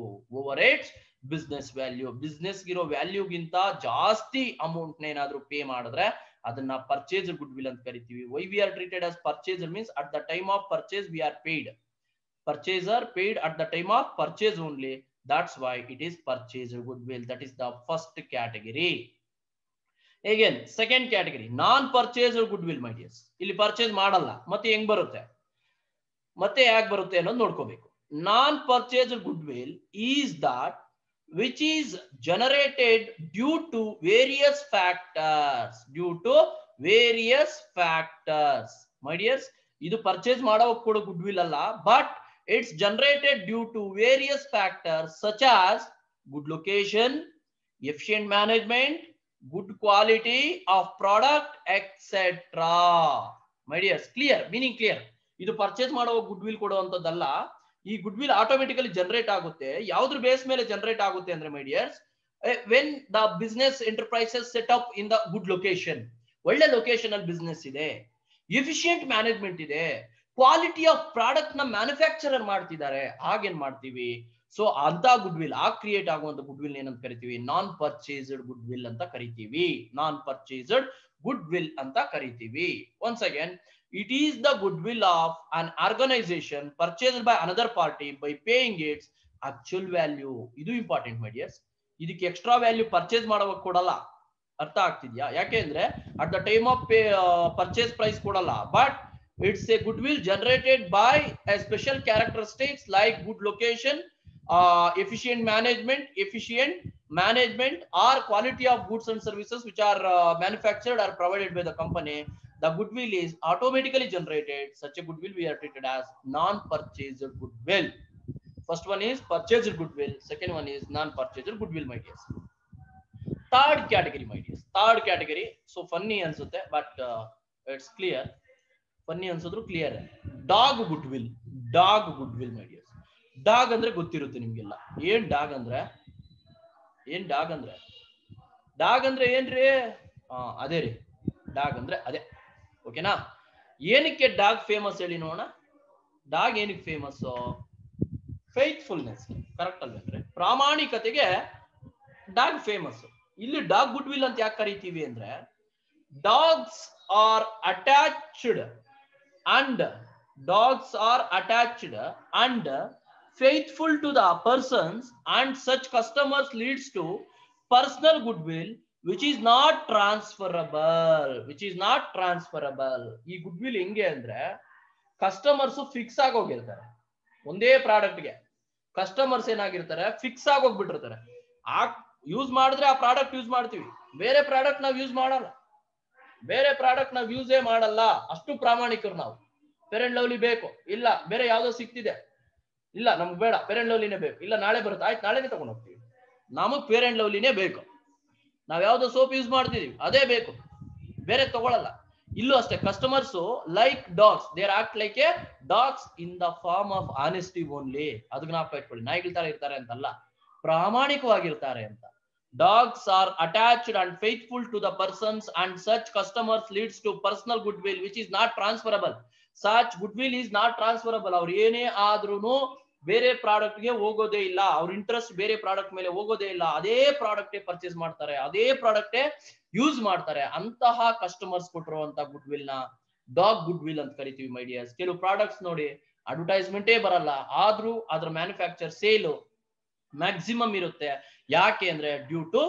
business ಗಿರೋ ವ್ಯಾಲ್ಯೂ ಗಿಂತ ಜಾಸ್ತಿ ಅಮೌಂಟ್ ನ ಏನಾದ್ರೂ ಪೇ ಮಾಡಿದ್ರೆ ಅದನ್ನ ಪರ್ಚೇಸ್ ಗುಡ್ ವಿಲ್ ಅಂತ ಕರಿತೀವಿ. Why we are treated as purchaser means at the time of purchase we are paid. Purchaser paid at the time of purchase only. That's why it is purchased goodwill. That is the first category. Again, second category, non-purchased goodwill, my dears. ಇಲ್ಲಿ ಪರ್ಚೇಸ್ ಮಾಡಲ್ಲ, ಮತ್ತೆ ಹೆಂಗ್ ಬರುತ್ತೆ, ಮತ್ತೆ ಯಾಕೆ ಬರುತ್ತೆ ಅನ್ನೋದು ನೋಡ್ಕೋಬೇಕು. Non-purchased goodwill is that which is generated due to various factors. My dears, ಇದು ಪರ್ಚೇಸ್ ಮಾಡೋವಾಗ ಕೂಡ ಗುಡ್ವಿಲ್ ಅಲ್ಲ, but it's generated due to various factors such as good location, efficient management, good quality of product, etc. My dears, clear, meaning clear. ಇದು ಪರ್ಚೇಸ್ ಮಾಡುವಾಗ ಗುಡ್ವಿಲ್ ಕೊಡುವಂತದ್ದಲ್ಲ. ಈ ಗುಡ್ವಿಲ್ ಆಟೋಮೆಟಿಕಲಿ ಜನರೇಟ್ ಆಗುತ್ತೆ. ಯಾವ್ದ್ರ ಬೇಸ್ ಮೇಲೆ ಜನರೇಟ್ ಆಗುತ್ತೆ ಅಂದ್ರೆ my dears, when the business enterprises set up in the good location, ಒಳ್ಳೆ ಲೊಕೇಶನ್ ಅಲ್ಲಿ ಬಿಸ್ನೆಸ್ ಇದೆ, ಎಫಿಷಿಯಂಟ್ ಮ್ಯಾನೇಜ್ಮೆಂಟ್ ಇದೆ, ಕ್ವಾಲಿಟಿ ಆಫ್ ಪ್ರಾಡಕ್ಟ್ ನ ಮ್ಯಾನುಫ್ಯಾಕ್ಚರರ್ ಮಾಡ್ತಿದ್ದಾರೆ, ಹಾಗೇನ್ ಮಾಡ್ತೀವಿ. ಸೊ ಅಂತ ಗುಡ್ ವಿಲ್, ಆ ಕ್ರಿಯೇಟ್ ಆಗುವಂತ ಗುಡ್ ವಿಲ್ ಏನಂತ ಕರಿತೀವಿ, ನಾನ್ ಪರ್ಚೇಸ್ಡ್ ಗುಡ್ ವಿಲ್ ಅಂತ ಕರಿತೀವಿ. ನಾನ್ ಪರ್ಚೇಸ್ಡ್ ಗುಡ್ ವಿಲ್ ಅಂತ ಕರಿತೀವಿ. Once again, it is the goodwill of an organization purchased by another party by paying its actual value. ಇದು ಇಂಪಾರ್ಟೆಂಟ್ ಮೈ ಡಿಯರ್ಸ್. ಇದಕ್ಕೆ ಎಕ್ಸ್ಟ್ರಾ ವ್ಯಾಲ್ಯೂ ಪರ್ಚೇಸ್ ಮಾಡುವಾಗ ಕೊಡಲ್ಲ. ಅರ್ಥ ಆಗ್ತಿದ್ಯಾ? ಯಾಕೆಂದ್ರೆ at the time of purchase price ಕೊಡಲ್ಲ, but it's a goodwill generated by a special characteristics like good location, efficient management or quality of goods and services which are manufactured or provided by the company. The goodwill is automatically generated. Such a goodwill we are treated as non-purchased goodwill. First one is purchased goodwill, second one is non-purchased goodwill, my dears. Third category, my dears, third category. So funny ansutte, but it's clear. Funny ಅನ್ಸಿದ್ರು clear. Dog goodwill, my dears. Dog ಅಂದ್ರೆ ಗೊತ್ತಿರುತ್ತೆ ನಿಮ್ಗೆಲ್ಲ. ಏನ್ ಡಾಗ್ ಅಂದ್ರೆ ಏನ್ರಿ? ಅದೇ ರೀ, ಡಾಗ್ ಅಂದ್ರೆ ಅದೇ. ಓಕೆನಾ? ಏನಕ್ಕೆ ಡಾಗ್ ಫೇಮಸ್ ಹೇಳಿ ನೋಡೋಣ. ಡಾಗ್ ಏನಕ್ಕೆ ಫೇಮಸ್? ಫೇತ್ಫುಲ್ನೆಸ್, ಕರೆಕ್ಟ್ ಅಲ್ವೇನ್ರಿ? ಪ್ರಾಮಾಣಿಕತೆಗೆ ಡಾಗ್ ಫೇಮಸ್. ಇಲ್ಲಿ ಡಾಗ್ ಗುಡ್ವಿಲ್ ಅಂತ ಯಾಕೆ ಕರಿತೀವಿ ಅಂದ್ರೆ, dogs are attached and faithful to the persons, and such customers leads to personal goodwill which is not transferable. ಈ ಗುಡ್ವಿಲ್ ಹೆಂಗೆ ಅಂದ್ರೆ, ಕಸ್ಟಮರ್ಸ್ ಫಿಕ್ಸ್ ಆಗೋಗಿರ್ತಾರೆ ಒಂದೇ ಪ್ರಾಡಕ್ಟ್ ಗೆ. ಕಸ್ಟಮರ್ಸ್ ಏನಾಗಿರ್ತಾರೆ, ಫಿಕ್ಸ್ ಆಗೋಗ್ಬಿಟ್ಟಿರ್ತಾರೆ. ಯೂಸ್ ಮಾಡಿದ್ರೆ ಆ ಪ್ರಾಡಕ್ಟ್ ಯೂಸ್ ಮಾಡ್ತೀವಿ, ಬೇರೆ ಪ್ರಾಡಕ್ಟ್ ನಾವು ಯೂಸ್ ಮಾಡಲ್ಲ. ಅಷ್ಟು ಪ್ರಾಮಾಣಿಕರು ನಾವು. ಫೇರ್ ಅಂಡ್ ಲವ್ಲಿ ಬೇಕು, ಇಲ್ಲ ಬೇರೆ ಯಾವ್ದೋ ಸಿಕ್ತಿದೆ, ಇಲ್ಲ ನಮ್ಗೆ ಬೇಡ, ಫೇರ್ ಅಂಡ್ ಲವ್ಲಿನೇ ಬೇಕು, ಇಲ್ಲ ನಾಳೆ ಬರುತ್ತೆ, ಆಯ್ತು ನಾಳೆನೇ ತಗೊಂಡು ಹೋಗ್ತೀವಿ, ನಮಗ್ ಫೇರ್ ಅಂಡ್ ಲವ್ಲಿನೇ ಬೇಕು. ನಾವ್ ಯಾವ್ದೋ ಸೋಪ್ ಯೂಸ್ ಮಾಡ್ತಿದೀವಿ, ಅದೇ ಬೇಕು, ಬೇರೆ ತಗೊಳಲ್ಲ. ಇಲ್ಲೂ ಅಷ್ಟೇ, customers like dogs, they act like a dogs in the form of honesty only. ಅದು ಜ್ಞಾಪಕ ಇಟ್ಕೊಳ್ಳಿ. ನಾಯಿಗಳ ತರ ಇರ್ತಾರೆ ಅಂತಲ್ಲ, ಪ್ರಾಮಾಣಿಕವಾಗಿರ್ತಾರೆ ಅಂತ. Dogs are attached and faithful to the persons, and such customers leads to personal goodwill which is not transferable. Such goodwill is not transferable. ಅವ್ರು ಏನೇ ಆದ್ರೂ ಬೇರೆ ಪ್ರಾಡಕ್ಟ್ ಗೆ ಹೋಗೋದೇ ಇಲ್ಲ, ಅವ್ರ ಇಂಟ್ರೆಸ್ಟ್ ಬೇರೆ ಪ್ರಾಡಕ್ಟ್ ಮೇಲೆ ಹೋಗೋದೇ ಇಲ್ಲ, ಅದೇ ಪ್ರಾಡಕ್ಟ್ ಪರ್ಚೇಸ್ ಮಾಡ್ತಾರೆ, ಅದೇ ಪ್ರಾಡಕ್ಟ್ ಯೂಸ್ ಮಾಡ್ತಾರೆ. ಅಂತಹ ಕಸ್ಟಮರ್ಸ್ ಕೊಟ್ಟಿರುವಂತ ಗುಡ್ವಿಲ್ ನ ಡಾಗ್ ಗುಡ್ವಿಲ್ ಅಂತ ಕರಿತೀವಿ, ಮೈ ಡಿಯರ್ಸ್. ಕೆಲವು ಪ್ರಾಡಕ್ಟ್ಸ್ ನೋಡಿ ಅಡ್ವರ್ಟೈಸ್ಮೆಂಟೇ ಬರಲ್ಲ, ಆದ್ರೂ ಅದ್ರ ಮ್ಯಾನುಫ್ಯಾಕ್ಚರ್ ಸೇಲ್ ಮ್ಯಾಕ್ಸಿಮಮ್ ಇರುತ್ತೆ. ಯಾಕೆ ಅಂದ್ರೆ due to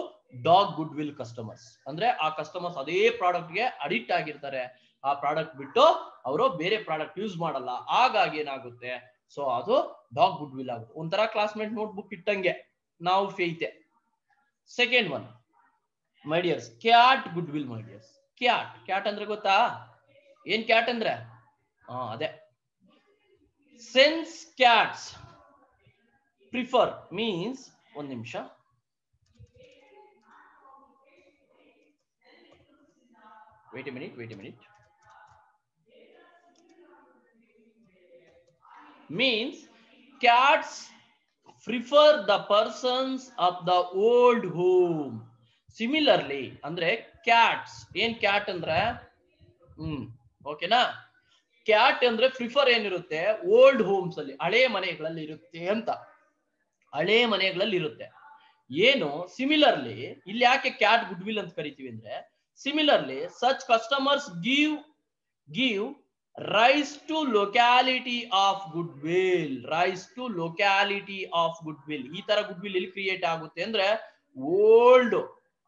dog goodwill customers ಅಂದ್ರೆ ಆ ಕಸ್ಟಮರ್ಸ್ ಅದೇ ಪ್ರಾಡಕ್ಟ್ ಗೆ ಅಡಿಕ್ಟ್ ಆಗಿರ್ತಾರೆ, ಆ ಪ್ರಾಡಕ್ಟ್ ಬಿಟ್ಟು ಅವರು ಬೇರೆ ಪ್ರಾಡಕ್ಟ್ ಯೂಸ್ ಮಾಡಲ್ಲ, ಹಾಗಾಗಿ ಏನಾಗುತ್ತೆ, ಸೊ ಅದು ಡಾಗ್ ಗುಡ್ ವಿಲ್ ಆಗುತ್ತೆ. ಒಂಥರ ಕ್ಲಾಸ್ಮೇಟ್ ನೋಟ್ಬುಕ್ ಇಟ್ಟಂಗೆ ನಾವು ಫೇಯ್ತೆ. Second one my dears, cat goodwill my dears. Cat ಅಂದ್ರೆ ಗೊತ್ತಾ ಏನ್ ಕ್ಯಾಟ್ ಅಂದ್ರೆ? ಅದೇ ಸಿನ್ಸ್ ಕ್ಯಾಟ್ಸ್ ಪ್ರಿಫರ್ ಮೀನ್ಸ್, ಒಂದ್ ನಿಮಿಷ, wait a minute, means cats prefer the persons of the old home. Similarly ಅಂದ್ರೆ ಕ್ಯಾಟ್ಸ್ ಏನ್ ಕ್ಯಾಟ್ ಅಂದ್ರೆ ಓಕೆನಾ, ಕ್ಯಾಟ್ ಅಂದ್ರೆ ಪ್ರಿಫರ್ ಏನಿರುತ್ತೆ ಓಲ್ಡ್ ಹೋಮ್ಸ್ ಅಲ್ಲಿ, ಹಳೆ ಮನೆಗಳಲ್ಲಿ ಇರುತ್ತೆ ಅಂತ, ಹಳೆ ಮನೆಗಳಲ್ಲಿ ಇರುತ್ತೆ. ಏನು ಸಿಮಿಲರ್ಲಿ ಇಲ್ಲಿ ಯಾಕೆ ಕ್ಯಾಟ್ ಗುಡ್ ವಿಲ್ ಅಂತ ಕರಿತೀವಿ ಅಂದ್ರೆ, similarly such customers give rise to locality of goodwill. Rise to locality of goodwill. ಈ ತರ ಗುಡ್ ವಿಲ್ ಎಲ್ಲಿ ಕ್ರಿಯೇಟ್ ಆಗುತ್ತೆ ಅಂದ್ರೆ, ಓಲ್ಡ್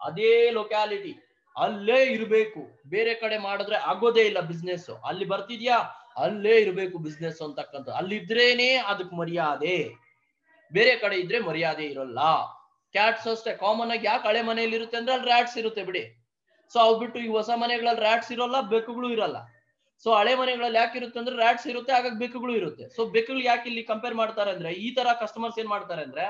ಅದೇ ಲೊಕ್ಯಾಲಿಟಿ ಅಲ್ಲೇ ಇರಬೇಕು, ಬೇರೆ ಕಡೆ ಮಾಡಿದ್ರೆ ಆಗೋದೇ ಇಲ್ಲ ಬಿಸ್ನೆಸ್. ಅಲ್ಲಿ ಬರ್ತಿದ್ಯಾ, ಅಲ್ಲೇ ಇರಬೇಕು ಬಿಸ್ನೆಸ್ ಅಂತಕ್ಕಂಥ, ಅಲ್ಲಿದ್ರೇನೆ ಅದಕ್ಕೆ ಮರ್ಯಾದೆ, ಬೇರೆ ಕಡೆ ಇದ್ರೆ ಮರ್ಯಾದೆ ಇರಲ್ಲ. ಕ್ಯಾಟ್ಸ್ ಅಷ್ಟೇ ಕಾಮನ್ ಆಗಿ ಯಾಕೆ ಹಳೆ ಮನೆಯಲ್ಲಿ ಇರುತ್ತೆ ಅಂದ್ರೆ ಅಲ್ಲಿ ರ್ಯಾಟ್ಸ್ ಇರುತ್ತೆ ಬಿಡಿ. ಸೊ ಅವ್ ಬಿಟ್ಟು ಈ ಹೊಸ ಮನೆಗಳಲ್ಲಿ ರ್ಯಾಟ್ಸ್ ಇರೋಲ್ಲ, ಬೆಕ್ಕುಗಳು ಇರಲ್ಲ. ಸೊ ಹಳೆ ಮನೆಗಳಲ್ಲಿ ಯಾಕೆ ಇರುತ್ತೆ ಅಂದ್ರೆ ರ್ಯಾಟ್ಸ್ ಇರುತ್ತೆ, ಹಾಗಾಗಿ ಬೆಕ್ಕುಗಳು ಇರುತ್ತೆ. ಸೊ ಬೆಕ್ಕುಗಳು ಯಾಕೆ ಇಲ್ಲಿ ಕಂಪೇರ್ ಮಾಡ್ತಾರೆ ಅಂದ್ರೆ, ಈ ತರ ಕಸ್ಟಮರ್ಸ್ ಏನ್ ಮಾಡ್ತಾರೆ ಅಂದ್ರೆ,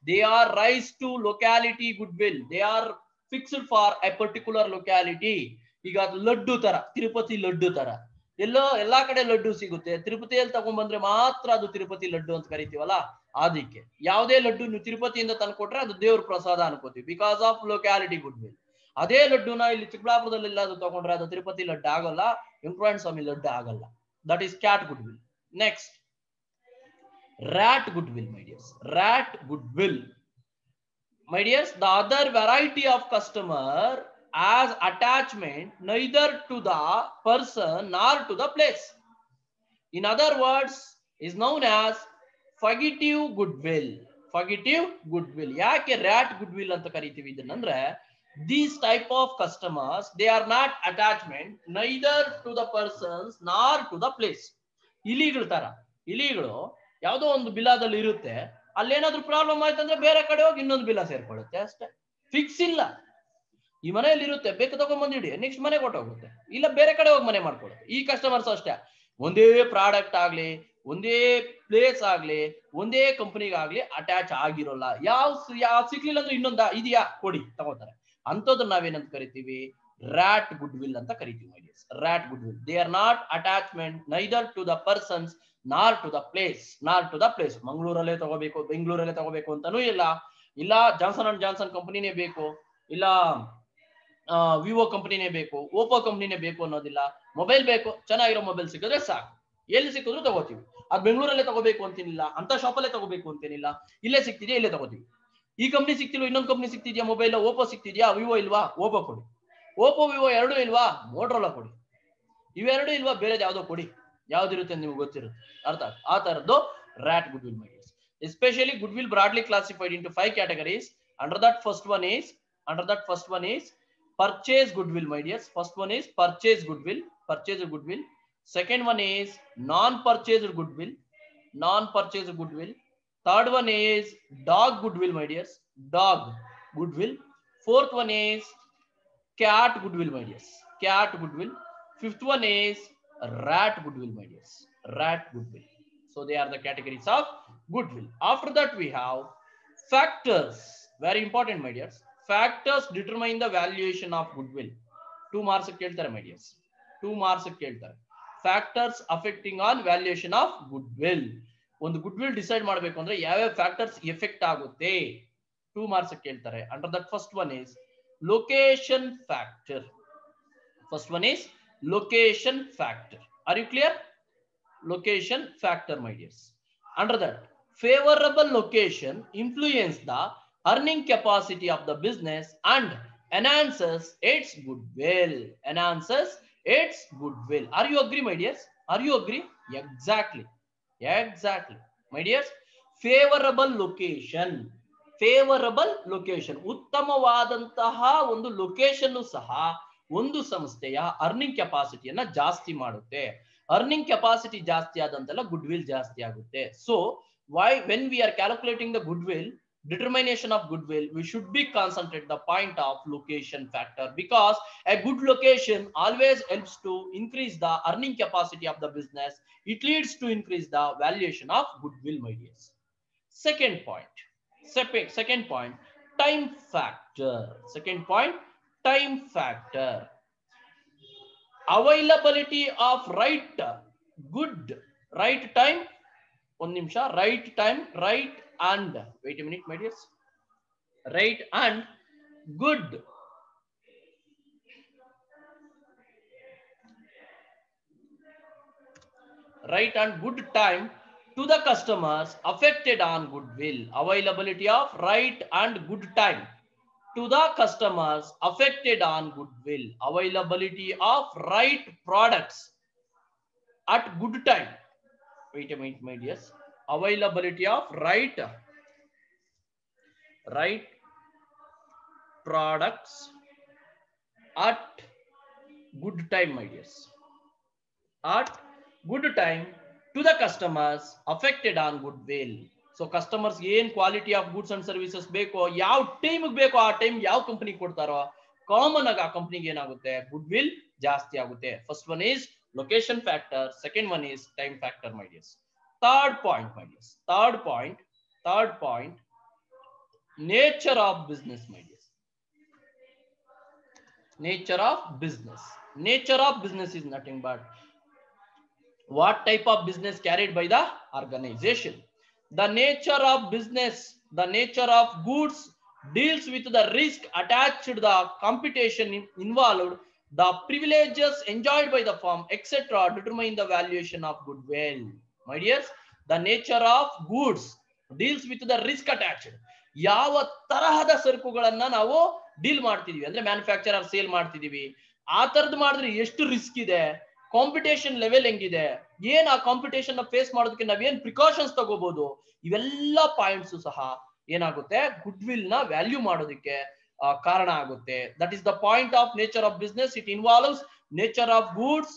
they are rise to locality goodwill, they are fixed for a particular locality. ಈಗ ಅದು ಲಡ್ಡು ತರ, ತಿರುಪತಿ ಲಡ್ಡು ತರ, ಎಲ್ಲಾ ಕಡೆ ಲಡ್ಡು ಸಿಗುತ್ತೆ, ತಿರುಪತಿಯಲ್ಲಿ ತಗೊಂಡ್ಬಂದ್ರೆ ಮಾತ್ರ ಅದು ತಿರುಪತಿ ಲಡ್ಡು ಅಂತ ಕರಿತೀವಲ್ಲ, ಅದಕ್ಕೆ ಯಾವುದೇ ಲಡ್ಡು ನೀವು ತಿರುಪತಿಯಿಂದ ತಂದ್ಕೊಟ್ರೆ ಅದು ದೇವ್ರ ಪ್ರಸಾದ ಅನ್ಕೋತೀವಿ, because of locality goodwill. ಅದೇ ಲಡ್ಡುನ ಇಲ್ಲಿ ಚಿಕ್ಕಬಳ್ಳಾಪುರದಲ್ಲಿ ಎಲ್ಲಾದ್ರೂ ತಗೊಂಡ್ರೆ ಅದು ತಿರುಪತಿ ಲಡ್ಡು ಆಗಲ್ಲ, ವೆಂಕಟರಮಣ ಸ್ವಾಮಿ ಲಡ್ಡು ಆಗಲ್ಲ. That is cat good will. Next rat good will, my dears. Rat good will, my dears, the other variety of customer as attachment neither to the person nor to the place. In other words, is known as fugitive goodwill. Fugitive goodwill. ಯಾಕೆ rat goodwill ಅಂತ ಕರಿತೀವಿ ಇದನ್ನಂದ್ರೆ, these type of customers, they are not attachment neither to the persons nor to the place. ಇಲಿಗಳ ತರ, ಇಲಿಗಳು ಯಾವುದೋ ಒಂದು ಬಿಲಾದಲ್ಲಿ ಇರುತ್ತೆ, ಅಲ್ಲೇನಾದ್ರೂ ಪ್ರಾಬ್ಲಮ್ ಆಯ್ತಂದ್ರೆ ಬೇರೆ ಕಡೆ ಹೋಗಿ ಇನ್ನೊಂದು ಬಿಲ ಸೇರ್ಕೊಳ್ಳುತ್ತೆ ಅಷ್ಟೇ, ಫಿಕ್ಸ್ ಇಲ್ಲ. ಈ ಮನೆಯಲ್ಲಿ ಇರುತ್ತೆ, ಬೇಕು ತಗೊಂಡ್ಬಂದಿಡಿ, ನೆಕ್ಸ್ಟ್ ಮನೆ ಕೊಟ್ಟೋಗುತ್ತೆ, ಇಲ್ಲ ಬೇರೆ ಕಡೆ ಹೋಗಿ ಮನೆ ಮಾಡ್ಕೊಳ್ಳುತ್ತೆ. ಈ ಕಸ್ಟಮರ್ಸ್ ಅಷ್ಟೇ, ಒಂದೇ ಪ್ರಾಡಕ್ಟ್ ಆಗ್ಲಿ, ಒಂದೇ ಪ್ಲೇಸ್ ಆಗ್ಲಿ, ಒಂದೇ ಕಂಪನಿಗಾಗ್ಲಿ ಅಟ್ಯಾಚ್ ಆಗಿರೋಲ್ಲ. ಯಾವ ಸಿಕ್ಲಿಲ್ಲ ಅಂದ್ರೆ ಇನ್ನೊಂದ ಇದೆಯಾ ಕೊಡಿ ತಗೋತಾರೆ. ಅಂತದನ್ನ ನಾವೇನಂತ ಕರಿತೀವಿ, rat goodwill ಅಂತ ಕರಿತೀವಿ. rat goodwill, they are not attachment neither to the persons nor to the place. ಮಂಗಳೂರಲ್ಲೇ ತಗೋಬೇಕು, ಬೆಂಗಳೂರಲ್ಲೇ ತಗೋಬೇಕು ಅಂತಾನೂ ಇಲ್ಲ ಜಾನ್ಸನ್ ಅಂಡ್ ಜಾನ್ಸನ್ ಕಂಪನಿನೇ ಬೇಕು, ಇಲ್ಲ ವಿವೋ ಕಂಪನಿನೇ ಬೇಕು, ಓಪೋ ಕಂಪನಿನೇ ಬೇಕು ಅನ್ನೋದಿಲ್ಲ. ಮೊಬೈಲ್ ಬೇಕು, ಚೆನ್ನಾಗಿರೋ ಮೊಬೈಲ್ ಸಿಕ್ಕಿದ್ರೆ ಸಾಕು, ಎಲ್ಲಿ ಸಿಕ್ಕಿದ್ರು ತಗೋತೀವಿ. ಅದು ಬೆಂಗಳೂರಲ್ಲೇ ತಗೋಬೇಕು ಅಂತೇನಿಲ್ಲ, ಅಂತ ಶಾಪಲ್ಲೇ ತಗೋಬೇಕು ಅಂತೇನಿಲ್ಲ, ಇಲ್ಲೇ ಸಿಕ್ತಿದ್ಯಾ ಇಲ್ಲೇ ತಗೋತೀವಿ. ಈ ಕಂಪ್ನಿ ಸಿಕ್ತಿಲ್ವ, ಇನ್ನೊಂದು ಕಂಪ್ನಿ ಸಿಕ್ತಿದ್ಯಾ, ಮೊಬೈಲ್ ಓಪೋ ಸಿಕ್ತಿದ್ಯಾ, ವಿವೋ ಇಲ್ವಾ, ಓಪೋ ಕೊಡಿ. ಓಪೋ ವಿವೋ ಎರಡೂ ಇಲ್ವಾ, ಮೋಟರೋಲಾ ಕೊಡಿ. ಇವೆರಡು ಇಲ್ವಾ, ಬೇರೆ ಯಾವ್ದೋ ಕೊಡಿ, ಯಾವ್ದಿರುತ್ತೆ ನಿಮ್ಗೆ ಗೊತ್ತಿರುತ್ತೆ. ಅರ್ಥ ಆ ತರದ್ದು rat goodwill, my dears. Especially goodwill broadly classified into 5 categories. Under that first one is purchase goodwill, my dears. First one is purchase goodwill. Second one is non-purchased goodwill. Third one is dog goodwill, my dears. Dog goodwill. Fourth one is cat goodwill, my dears. Fifth one is rat goodwill, my dears. Rat goodwill. So they are the categories of goodwill. After that we have factors. Very important, my dears. Factors determine the valuation of goodwill. 2 marks keltare, my dears. 2 marks keltare. Factors affecting on valuation of goodwill. ಒಂದು goodwill ಡಿಸೈಡ್ ಮಾಡಬೇಕು ಅಂದ್ರೆ ಯಾವ ಫ್ಯಾಕ್ಟರ್ಸ್ ಎಫೆಕ್ಟ್ ಆಗುತ್ತೆ, 2 marks ಕೇಳ್ತಾರೆ. Under that first one is location factor. Are you clear? Location factor, my dears. Under that, favorable location influence the earning capacity of the business and enhances its goodwill. Are you agree, my dears? Are you agree? Exactly, my dears. Favorable location favourable location, ಉತ್ತಮವಾದಂತಹ ಒಂದು ಲೊಕೇಶನ್ ಸಹ ಒಂದು ಸಂಸ್ಥೆಯ ಅರ್ನಿಂಗ್ ಕೆಪಾಸಿಟಿಯನ್ನ ಜಾಸ್ತಿ ಮಾಡುತ್ತೆ. ಅರ್ನಿಂಗ್ ಕೆಪಾಸಿಟಿ ಜಾಸ್ತಿ ಆದಂತೆಲ್ಲ ಗುಡ್ ವಿಲ್ ಜಾಸ್ತಿ ಆಗುತ್ತೆ. So why when we are calculating the goodwill, determination of goodwill, we should be concentrate the point of location factor, because a good location always helps to increase the earning capacity of the business. It leads to increase the valuation of goodwill, my dears. Second point, second point, time factor. Second point, time factor. Availability of good right time, one ನಿಮಿಷ, right time, right and wait a minute my dears, right and good time to the customers affected on goodwill. Availability of right and good time to the customers affected on goodwill. Availability of right products at good time. Wait a minute my dears. Availability of right products at good time, my dears. At good time to the customers affected on goodwill. So customers ಏನ್ quality of goods and services ಬೇಕೋ, ಯಾವ ಟೈಮ್ ಬೇಕೋ ಆ ಟೈಮ್ ಯಾವ ಕಂಪನಿ ಕೊಡ್ತಾರೋ ಕಾಮನ್ ಆಗಿ ಆ ಕಂಪನಿಗೆ ಏನಾಗುತ್ತೆ, ಗುಡ್ ವಿಲ್ ಜಾಸ್ತಿ ಆಗುತ್ತೆ. First one is location factor, second one is time factor, my dears. Third point, my dears, third point, nature of business, my dears. Nature of business. Nature of business is nothing but what type of business carried by the organization. The nature of business, the nature of goods deals with the risk attached to the competition involved, the privileges enjoyed by the firm, etc. determine the valuation of goodwill. My dears, the nature of goods deals with the risk attached. ಯಾವ ತರಹದ ಸರಕುಗಳನ್ನ ನಾವು ಡೀಲ್ ಮಾಡ್ತಿದೀವಿ ಅಂದ್ರೆ ಮ್ಯಾನುಫ್ಯಾಕ್ಚರರ್ ಸೇಲ್ ಮಾಡ್ತಿದೀವಿ, ಆ ತರದ್ ಮಾಡಿದ್ರೆ ಎಷ್ಟು ರಿಸ್ಕ್ ಇದೆ, ಕಾಂಪಿಟೇಷನ್ ಲೆವೆಲ್ ಹೆಂಗಿದೆ, ಏನ್ ಆ ಕಾಂಪಿಟೇಷನ್ ಫೇಸ್ ಮಾಡೋದಕ್ಕೆ ನಾವೇನ್ ಪ್ರಿಕಾಷನ್ಸ್ ತಗೋಬಹುದು, ಇವೆಲ್ಲ ಪಾಯಿಂಟ್ಸ್ ಸಹ ಏನಾಗುತ್ತೆ, ಗುಡ್ ವಿಲ್ ನ ವ್ಯಾಲ್ಯೂ ಮಾಡೋದಕ್ಕೆ ಕಾರಣ ಆಗುತ್ತೆ. That is the point of nature of business. It involves nature of goods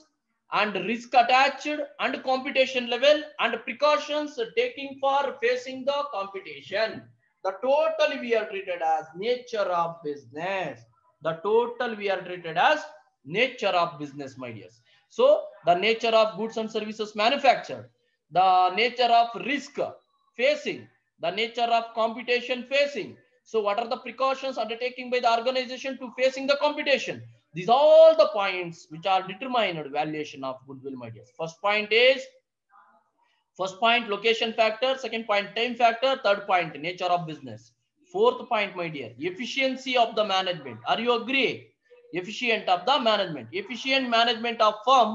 and risk attached and competition level and precautions taking for facing the competition. The total we are treated as nature of business. The total we are treated as nature of business, my dears. So the nature of goods and services manufactured, the nature of risk facing, the nature of competition facing. So what are the precautions undertaken by the organization to facing the competition? These are all the points which are determined valuation of goodwill, my dears. First point location factor, second point time factor, third point nature of business, fourth point, my dear, efficiency of the management. Are you agree? Efficient of the management. Efficient management of firm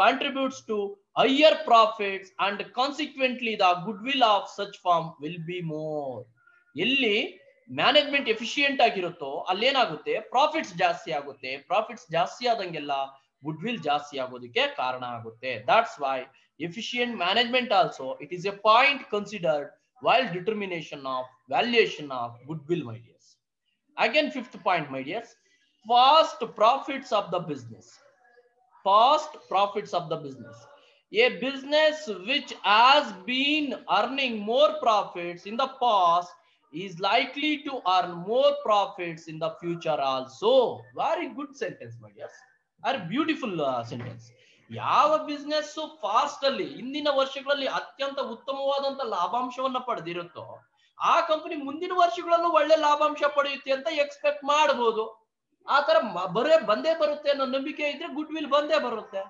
contributes to higher profits and consequently the goodwill of such firm will be more. ಎಲ್ಲಿ ಮ್ಯಾನೇಜ್ಮೆಂಟ್ ಎಫಿಷಿಯಂಟ್ ಆಗಿರುತ್ತೋ ಅಲ್ಲೇನಾಗುತ್ತೆ, ಪ್ರಾಫಿಟ್ಸ್ ಜಾಸ್ತಿ ಆಗುತ್ತೆ. ಪ್ರಾಫಿಟ್ಸ್ ಜಾಸ್ತಿ ಆದಂಗೆಲ್ಲ ಗುಡ್ ವಿಲ್ ಜಾಸ್ತಿ ಆಗೋದಕ್ಕೆ ಕಾರಣ ಆಗುತ್ತೆ. That's why efficient management also, it is a point considered while determination of valuation of goodwill, my dears. Again, fifth point, my dears, past profits of the business. Past profits of the business. A business which has been earning more profits in the past is likely to earn more profits in the future also. Very good sentence, my dears. Very beautiful sentence. ಯಾವ ಬಿಸ್ನೆಸ್ ಫಾಸ್ಟ್ ಅಲ್ಲಿ ಇಂದಿನ ವರ್ಷಗಳಲ್ಲಿ ಅತ್ಯಂತ ಉತ್ತಮವಾದಂತ ಲಾಭಾಂಶವನ್ನ ಪಡೆದಿರುತ್ತೋ ಆ ಕಂಪನಿ ಮುಂದಿನ ವರ್ಷಗಳಲ್ಲೂ ಒಳ್ಳೆ ಲಾಭಾಂಶ ಪಡೆಯುತ್ತೆ ಅಂತ ಎಕ್ಸ್ಪೆಕ್ಟ್ ಮಾಡಬಹುದು. ಆ ತರ ಬಂದೇ ಬರುತ್ತೆ ಅನ್ನೋ ನಂಬಿಕೆ ಇದ್ರೆ ಗುಡ್ ವಿಲ್ ಬಂದೇ ಬರುತ್ತೆ.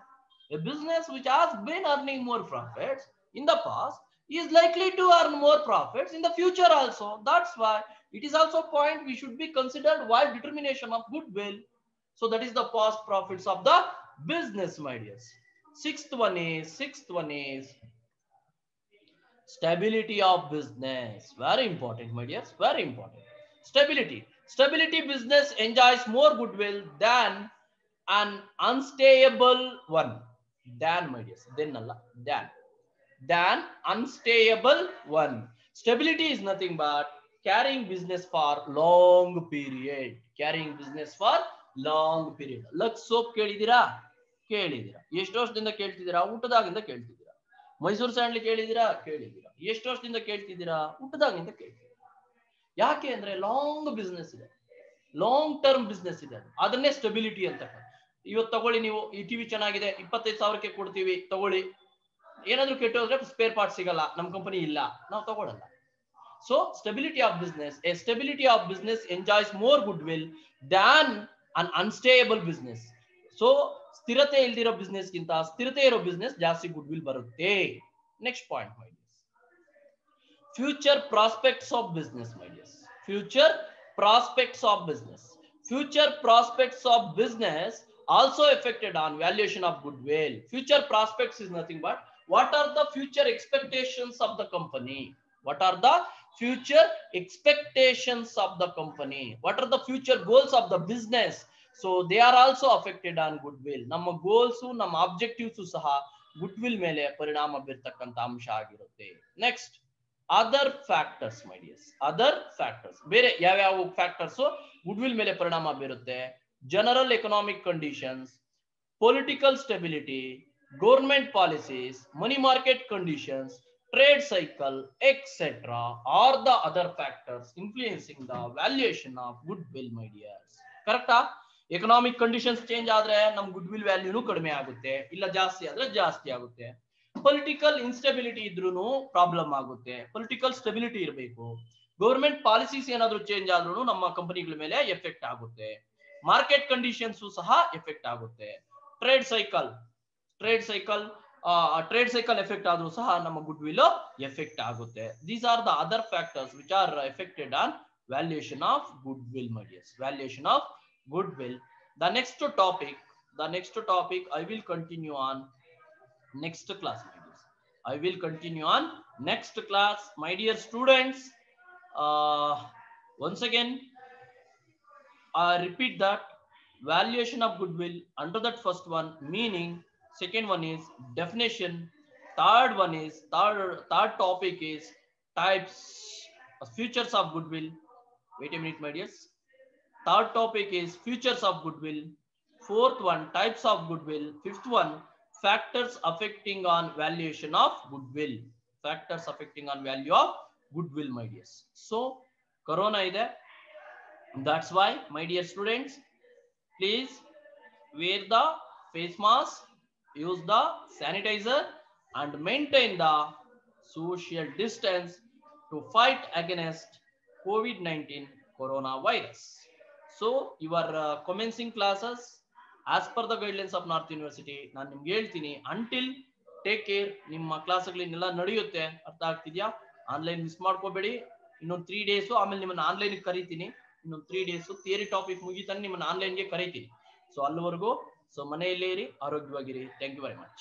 A business which has been earning more profits in the past is likely to earn more profits in the future also. That's why it is also a point we should be considered while determination of goodwill. So that is the past profits of the business, my dears. Sixth one is stability of business. Very important, my dears, very important. Stability business enjoys more goodwill than an unstable one. Than, my dears, than unstable one. Stability is nothing but carrying business for long period. Carrying business for long period. Lux soap ಕೇಳಿದ್ದೀರಾ? ಕೇಳಿದ್ದೀರಾ. ಎಷ್ಟು ವರ್ಷದಿಂದ ಕೇಳ್ತಿದ್ದೀರಾ? ಊಟದಾಗಿಂದ ಕೇಳ್ತಿದ್ದೀರಾ. ಮೈಸೂರು ಸ್ಯಾಂಡ್ಲಿ ಕೇಳಿದ್ದೀರಾ? ಕೇಳಿದ್ದೀರಾ. ಎಷ್ಟು ವರ್ಷದಿಂದ ಕೇಳ್ತಿದ್ದೀರಾ? ಊಟದಾಗಿಂದ ಕೇಳ್ತಿದ್ದೀರಾ. ಯಾಕೆ ಅಂದ್ರೆ ಲಾಂಗ್ ಬಿಸ್ನೆಸ್ ಇದೆ, ಲಾಂಗ್ ಟರ್ಮ್ ಬಿಸ್ನೆಸ್ ಇದೆ, ಅದನ್ನೇ ಸ್ಟೆಬಿಲಿಟಿ ಅಂತ. ಇವತ್ತು ತಗೊಳ್ಳಿ, ನೀವು ಈ ಟಿವಿ ಚೆನ್ನಾಗಿದೆ 25,000ಕ್ಕೆ ಕೊಡ್ತೀವಿ ತಗೊಳ್ಳಿ, ಏನಾದ್ರೂ ಕೆಟ್ಟೋದ್ರೆ ಸ್ಪೇರ್ ಪಾರ್ಟ್ ಸಿಗಲ್ಲ, ನಮ್ಮ ಕಂಪನಿ ಇಲ್ಲ, ನಾವು ತಗೊಳ್ಳಲ್ಲ. So stability of business, a stability of business enjoys more goodwill than an unstable business. So ಸ್ಥಿರತೆ ಇಲ್ದಿರೋ ಬಿಸ್ನೆಸ್ ಗಿಂತ ಸ್ಥಿರತೆ ಇರೋ ಬಿಸ್ನೆಸ್ ಜಾಸ್ತಿ ಗುಡ್ ವಿಲ್ ಬರುತ್ತೆ. Next point my dears, future prospects of business. My dears, future prospects of business. Future prospects of business also affected on valuation of goodwill. Future prospects is nothing but what are the future expectations of the company? What are the future expectations of the company? What are the future goals of the business? So they are also affected on goodwill. Namma goals, namma objectives saha goodwill mele parinama birtakanta amsha agirutte. Next, other factors. My dears, other factors ಬೇರೆ ಯಾವ್ಯಾವ ಫ್ಯಾಕ್ಟರ್ಸ್ ಗುಡ್ ವಿಲ್ ಮೇಲೆ ಪರಿಣಾಮ ಬೀರುತ್ತೆ? General economic conditions, political stability, government policies, money market conditions, trade cycle etcetera are the other factors influencing the valuation of goodwill. My dears, ಕರೆಕ್ಟಾ? ಎಕನಾಮಿಕ್ ಕಂಡೀಷನ್ಸ್ ಚೇಂಜ್ ಆದ್ರೆ ನಮ್ ಗುಡ್ ವಿಲ್ ವ್ಯಾಲ್ಯೂನು ಕಡಿಮೆ ಆಗುತ್ತೆ, ಇಲ್ಲ ಜಾಸ್ತಿ ಆದ್ರೆ ಜಾಸ್ತಿ ಆಗುತ್ತೆ. ಪೊಲಿಟಿಕಲ್ ಇನ್ಸ್ಟೆಬಿಲಿಟಿ ಇದ್ರೂ ಪ್ರಾಬ್ಲಮ್ ಆಗುತ್ತೆ, ಪೊಲಿಟಿಕಲ್ ಸ್ಟೆಬಿಲಿಟಿ ಇರಬೇಕು. ಗೌರ್ಮೆಂಟ್ ಪಾಲಿಸೀಸ್ ಏನಾದ್ರೂ ಚೇಂಜ್ ಆದ್ರೂ ನಮ್ಮ ಕಂಪನಿಗಳ ಮೇಲೆ ಎಫೆಕ್ಟ್ ಆಗುತ್ತೆ. ಮಾರ್ಕೆಟ್ ಕಂಡೀಷನ್ಸ್ ಸಹ ಎಫೆಕ್ಟ್ ಆಗುತ್ತೆ. ಟ್ರೇಡ್ ಸೈಕಲ್ ಎಫೆಕ್ಟ್ ಆದ್ರೂ ಸಹ ನಮ್ಮ ಗುಡ್ ವಿಲ್ ಎಫೆಕ್ಟ್ ಆಗುತ್ತೆ. These are the other factors which are affected on valuation of goodwill. My dears, valuation of good will. The next topic I will continue on next class. My dears, I will continue on next class. My dear students, once again I repeat that valuation of goodwill, under that first one meaning, second one is definition, third topic is types, features of goodwill. Wait a minute, my dears. Third topic is features of goodwill. Fourth one, types of goodwill. Fifth one, factors affecting on valuation of goodwill. Factors affecting on value of goodwill, my dears. So corona ide, that's why my dear students, please wear the face mask, use the sanitizer and maintain the social distance to fight against COVID-19 coronavirus. So your commencing classes as per the guidelines of North University, ನಾನು ನಿಮ್ಗೆ ಹೇಳ್ತೀನಿ, until take care, ನಿಮ್ಮ ಕ್ಲಾಸ್ಗಳನ್ನೆಲ್ಲ ನಡೆಯುತ್ತೆ. ಅರ್ಥ ಆಗ್ತಿದ್ಯಾ? ಆನ್ಲೈನ್ ಮಿಸ್ ಮಾಡ್ಕೋಬೇಡಿ. ಇನ್ನೊಂದು 3 days ಆಮೇಲೆ ನಿಮ್ಮನ್ನ ಆನ್ಲೈನ್ ಕರೀತೀನಿ. ಇನ್ನೊಂದು 3 days ಥಿಯರಿ ಟಾಪಿಕ್ ಮುಗಿತಾನೆ ನಿಮ್ಮನ್ನ ಆನ್ಲೈನ್ಗೆ ಕರೀತೀನಿ. ಸೊ ಅಲ್ಲಿವರೆಗೂ ಸೊ ಮನೆಯಲ್ಲೇ ಇರಿ, ಆರೋಗ್ಯವಾಗಿರಿ. Thank you very much.